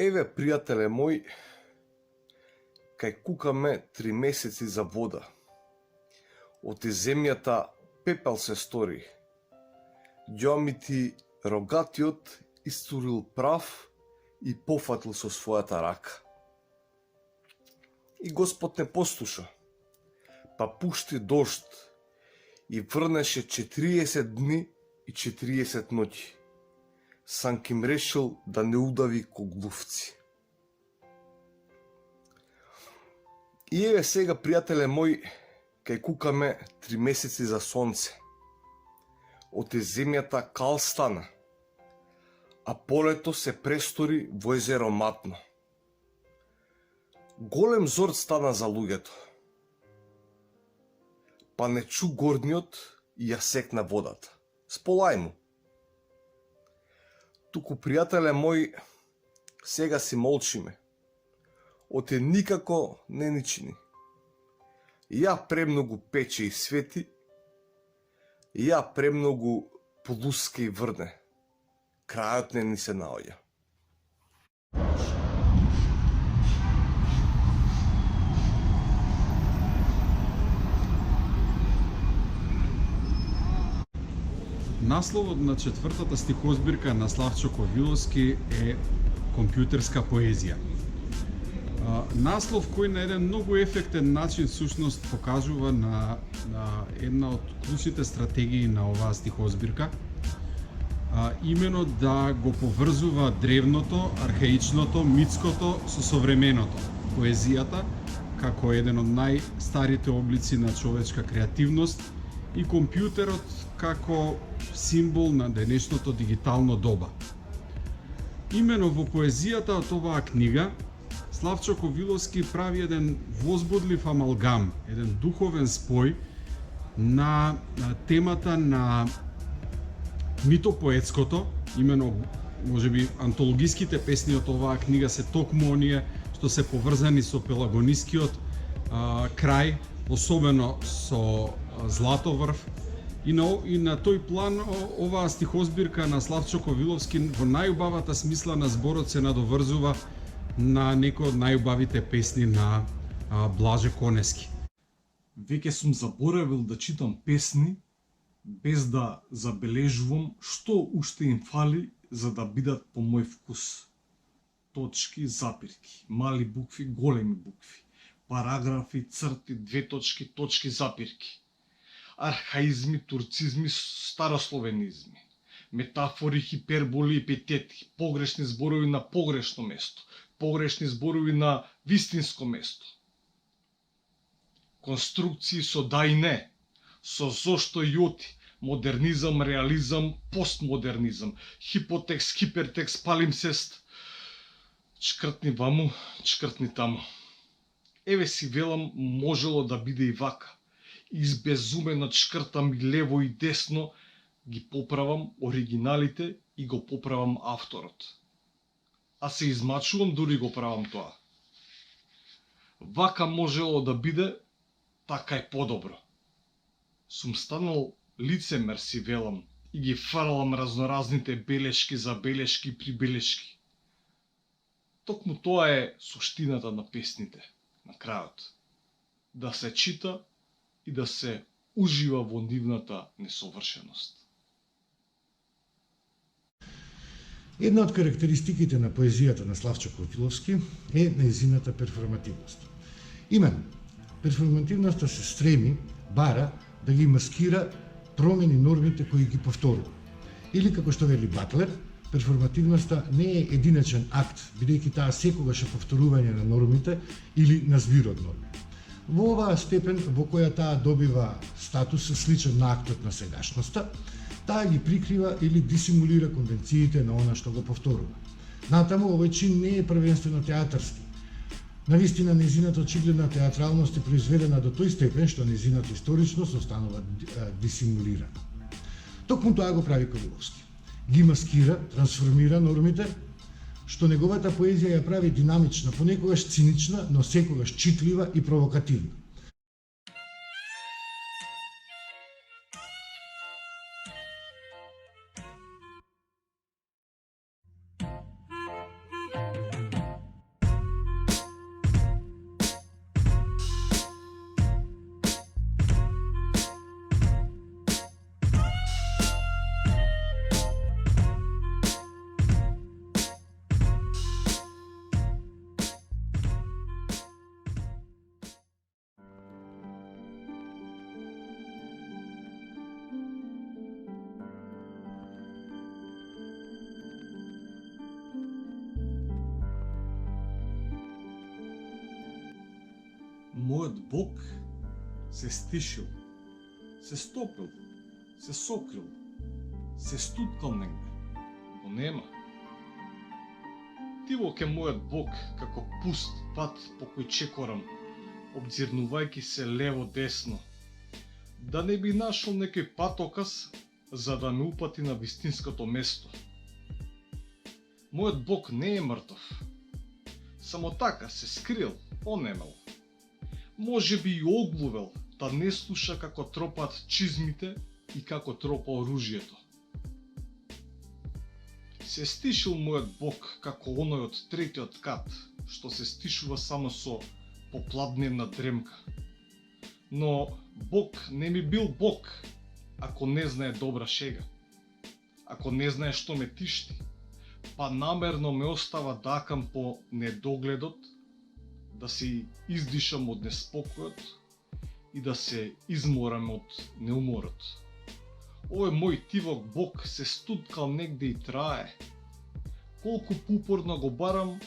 Еве, пријателе мој, кај кукаме 3 месеци за вода. Од земјата пепел се стори. Ѓоамити рогатиот истурил прав и пофатил со својата рака. И Господ не послуша, па пушти дожд и врнеше 40 дни и 40 ноќи. Санким решил да не удави ко глувци. И еве сега, пријателе мој, кај кукаме 3 месеци за сонце. Од земјата кал стана, а полето се престори во езеро Матно. Голем зорд стана за луѓето, па не чу горниот и ја секна водата. Сполај му. Туку, пријателе мој, сега си молчиме. Оте никако не ни чини. Ја премногу пече и свети, ја премногу плуска и врне. Крајот не ни се наоѓа. Насловот на четвртата стихозбирка на Славчо Ковиловски е компјутерска поезија. Наслов кој на еден многу ефектен начин всушност покажува на една од клучните стратегии на оваа стихозбирка, имено да го поврзува древното, архаичното, митското со современото. Поезијата како еден од најстарите облици на човечка креативност и компјутерот како символ на денешното дигитално доба. Имено во поезијата од оваа книга Славчо Ковиловски прави еден возбудлив амалгам, еден духовен спој на темата на митопоетското, имено можеби антологиските песни од оваа книга се токму оние што се поврзани со пелагонискиот крај, особено со Златоврв. И на тој план оваа стихозбирка на Славчо Ковиловски во најубавата смисла на зборот се надоврзува на некои од најубавите песни на Блаже Конески. Веќе сум заборавил да читам песни без да забележувам што уште им фали за да бидат по мој вкус. Точки, запирки, мали букви, големи букви, параграфи, црти, две точки, точки, запирки. Архаизми, турцизми, старословенизми, метафори, хиперболи, епитети, погрешни зборови на погрешно место, погрешни зборови на вистинско место. Конструкции со да и не, со зошто и оти, модернизам, реализам, постмодернизам, хипотекст, хипертекст, палимсест, чкртни ваму, чкртни таму. Еве си велам, можело да биде и вака. Избезумено чкртам и лево и десно, ги поправам оригиналите и го поправам авторот. А се измачувам дури го правам тоа. Вака можело да биде, така е подобро. Сум станал лицемер, си велам, и ги фрлам разноразните белешки, забелешки, прибелешки. Токму тоа е суштината на песните, на крајот. Да се чита и да се ужива во нивната несовршеност. Една од карактеристиките на поезијата на Славчо Ковиловски е нејзината перформативност. Именно, перформативноста се стреми, бара да ги маскира промени нормите кои ги повторува. Или како што вели Батлер, перформативноста не е единечен акт, бидејќи таа секогаш е повторување на нормите или на збир од норми. Во оваа степен во која таа добива статус сличен на актот на сегашноста, таа ги прикрива или дисимулира конвенциите на она што го повторува. Натаму, овој чин не е првенствено театарски. Навистина, нејзината очигледна театралност е произведена до тој степен што нејзината историчност останува дисимулирана. Токму тоа го прави Ковиловски. Ги маскира, трансформира нормите, што неговата поезија ја прави динамична, понекогаш цинична, но секогаш читлива и провокативна. Мојот Бог се стишил, се стопил, се сокрил, се стуткал негде, го нема. Тиво ке мојот Бог како пуст пат по кој чекорам, обзирнувајќи се лево-десно, да не би нашол некој патоказ за да ме упати на вистинското место. Мојот Бог не е мртов, само така се скрил, онемел. Може би и оглувел, да не слуша како тропат чизмите и како тропа оружјето. Се стишил мојот Бог како оној од третиот кат, што се стишува само со попладневна дремка. Но Бог не ми бил Бог, ако не знае добра шега. Ако не знае што ме тишти, па намерно ме остава дакам по недогледот, да се издишам од неспокојот и да се изморам од неуморот. Овој мој тивок Бог се стуткал негде и трае. Колку поупорно го барам,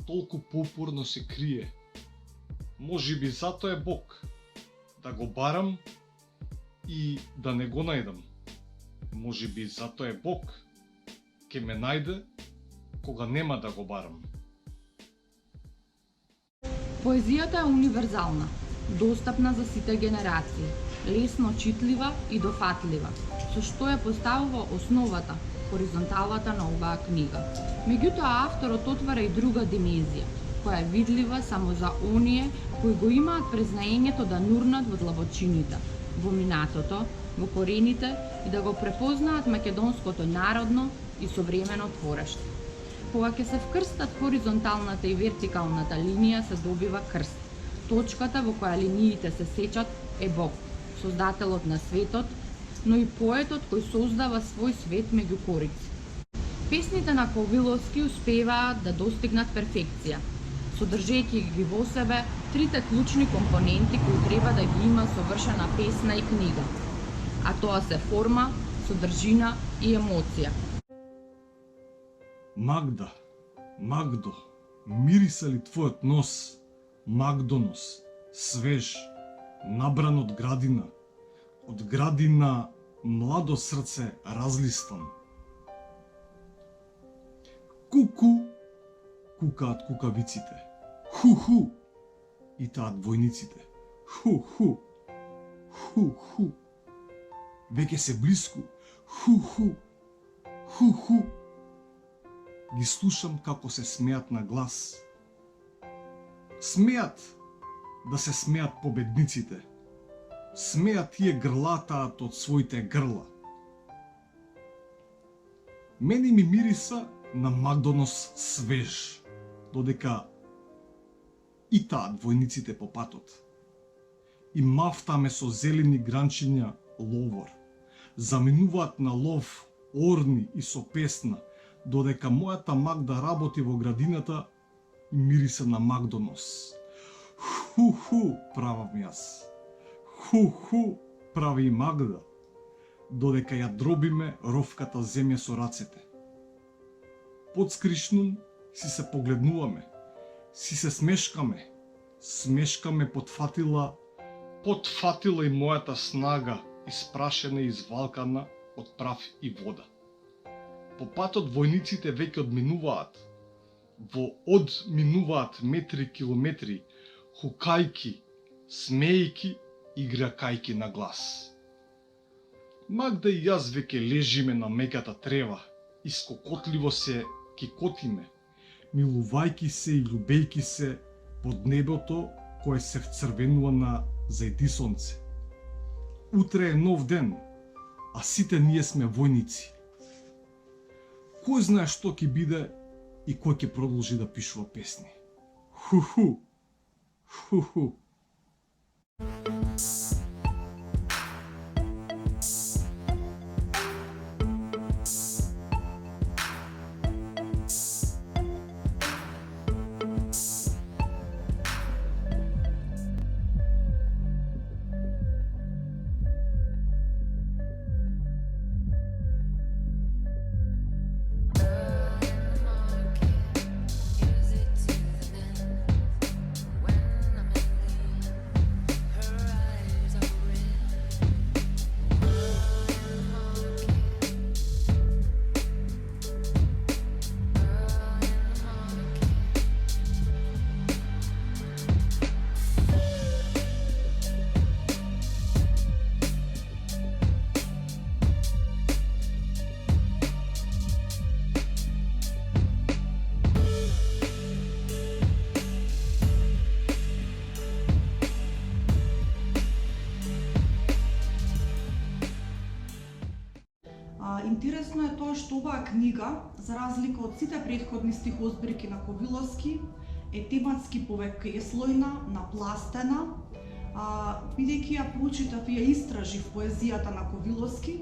толку поупорно се крие. Може би затоа е Бог, да го барам и да не го најдам. Може би затоа е Бог, ке ме најде кога нема да го барам. Поезијата е универзална, достапна за сите генерации, лесно читлива и дофатлива, со што ја поставува основата, хоризонталата на оваа книга. Меѓутоа, авторот отвара и друга димензија, која е видлива само за оние кои го имаат презнаењето да нурнат во длабочините, во минатото, во корените и да го препознаат македонското народно и современо творештво. Кога ќе се вкрстат хоризонталната и вертикалната линија, се добива крст. Точката во која линиите се сечат е Бог, создателот на светот, но и поетот кој создава свој свет меѓу корици. Песните на Ковиловски успеваат да достигнат перфекција, содржејќи ги во себе трите клучни компоненти кои треба да ги има совршена песна и книга, а тоа се форма, содржина и емоција. Магда, Магдо, мириса ли твојот нос, Магдонос, свеж, набран од градина младо срце разлистан. Куку, кукаат кукавиците, ху-ху, и таат војниците, ху-ху, ху-ху, веќе се блиску, ху-ху, ху-ху. Ги слушам како се смеат на глас. Смеат да се смеат победниците. Смеат тие грлатаат од своите грла. Мене ми мириса на Магдонос свеж, додека и таат војниците по патот. И мафтаме со зелени гранчиња ловор. Заминуваат на лов орни и со песна, додека мојата Магда работи во градината и мириса на Магдонос. Ху-ху, правам јас. Ху-ху, прави и Магда, додека ја дробиме ровката земја со рацете. подскришнум си се погледнуваме, си се смешкаме, смешкаме потфатила и мојата снага, испрашена и извалкана од прав и вода. По патот војниците веќе одминуваат, одминуваат метри километри, хукајки, смејки и гракајки на глас. Магда и јас веќе лежиме на меката трева, и скокотливо се кикотиме, милувајки се и љубејки се под небото кое се вцрвенува на зајди сонце. Утре е нов ден, а сите ние сме војници. Кој знае што ќе биде и кој ќе продолжи да пишува песни. Ху-ху, ху-ху. Интересно е тоа што оваа книга, за разлика од сите претходни стихозбирки на Ковиловски, е тематски повеќеслојна, напластена, бидејќи ја прочитав и ја истражив поезијата на Ковиловски,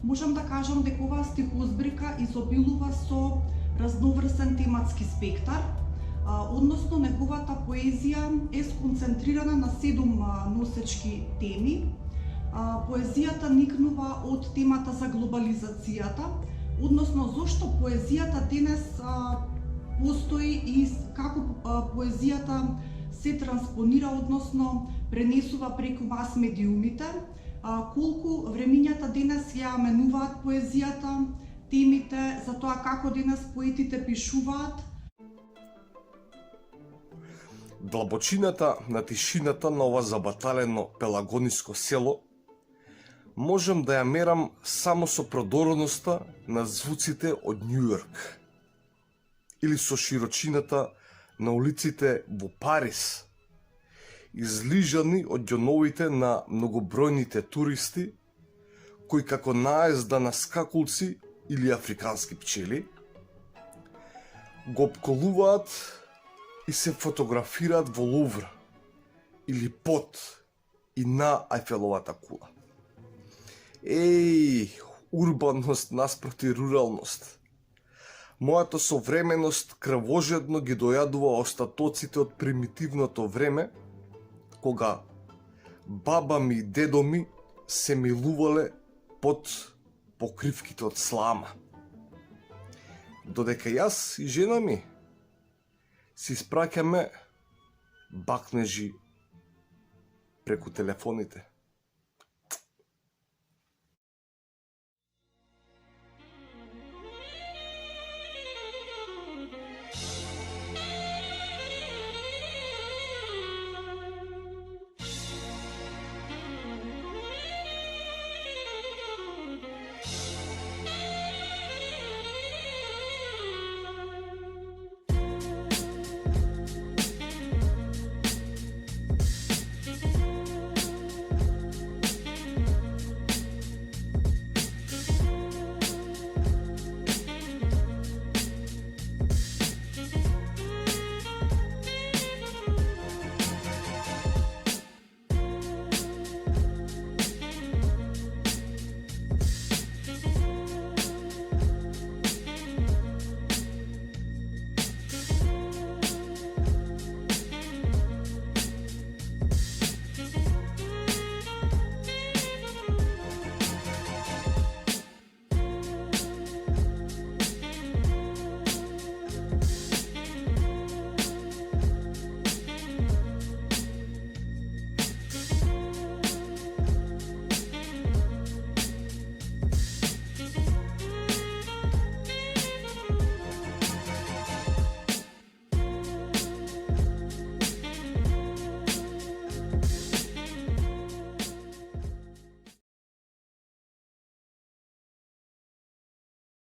можам да кажам дека оваа стихозбирка изобилува со разноврсен тематски спектар, односно неговата поезија е сконцентрирана на 7 носечки теми. Поезијата никнува од темата за глобализацијата, односно зошто поезијата денес постои и како поезијата се транспонира, односно пренесува преку мас медиумите, колку времињата денес ја менуваат поезијата, темите за тоа како денес поетите пишуваат. Длабочината на тишината на ова забаталено пелагониско село можам да ја мерам само со продорността на звуците од Њујорк или со широчината на улиците во Париз, излижани од ѓоновите на многобројните туристи кои како наезда на скакулци или африкански пчели го опколуваат и се фотографираат во Лувр или под и на Ајфеловата кула. Еј, урбаност наспроти руралност. Мојата современост крвожедно ги дојадува остатоците од примитивното време, кога баба ми и дедо ми се милувале под покривките од слама. Додека јас и жена ми си испраќаме бакнежи преку телефоните.